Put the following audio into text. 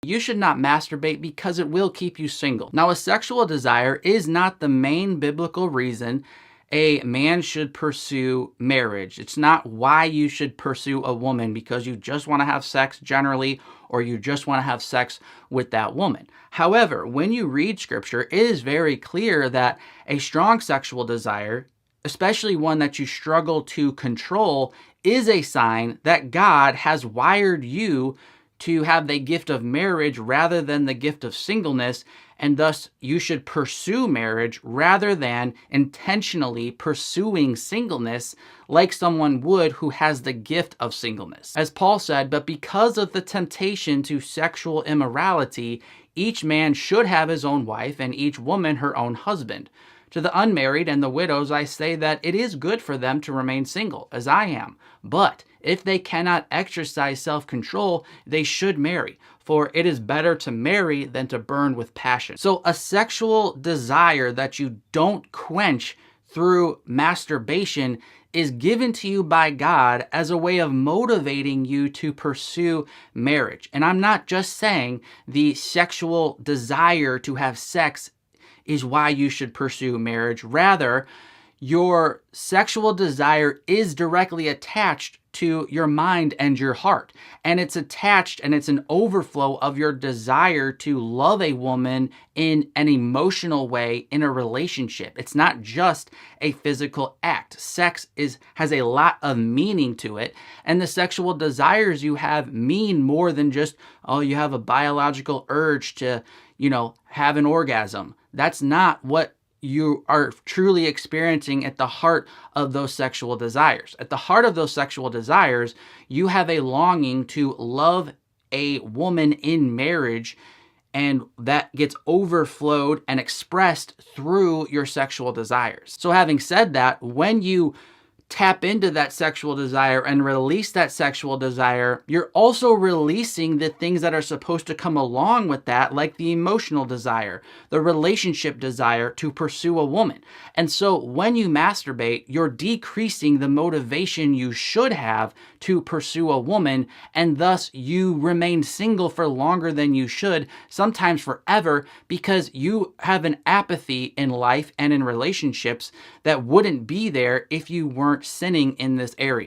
You should not masturbate because it will keep you single. Now, a sexual desire is not the main biblical reason a man should pursue marriage. It's not why you should pursue a woman because you just want to have sex generally, or you just want to have sex with that woman. However, when you read scripture, it is very clear that a strong sexual desire, especially one that you struggle to control, is a sign that God has wired you to have the gift of marriage rather than the gift of singleness, and thus you should pursue marriage rather than intentionally pursuing singleness like someone would who has the gift of singleness. As Paul said, but because of the temptation to sexual immorality, each man should have his own wife and each woman her own husband. To the unmarried and the widows, I say that it is good for them to remain single, as I am. But if they cannot exercise self-control, they should marry, for it is better to marry than to burn with passion. So a sexual desire that you don't quench through masturbation is given to you by God as a way of motivating you to pursue marriage. And I'm not just saying the sexual desire to have sex is why you should pursue marriage. Rather, your sexual desire is directly attached to your mind and your heart. And it's attached and it's an overflow of your desire to love a woman in an emotional way in a relationship. It's not just a physical act. Sex has a lot of meaning to it. And the sexual desires you have mean more than just, oh, you have a biological urge to, have an orgasm. That's not what you are truly experiencing at the heart of those sexual desires. At the heart of those sexual desires, you have a longing to love a woman in marriage, and that gets overflowed and expressed through your sexual desires. So having said that, when you tap into that sexual desire and release that sexual desire, you're also releasing the things that are supposed to come along with that, like the emotional desire, the relationship desire to pursue a woman. And so when you masturbate, you're decreasing the motivation you should have to pursue a woman, and thus you remain single for longer than you should, sometimes forever, because you have an apathy in life and in relationships that wouldn't be there if you weren't sinning in this area.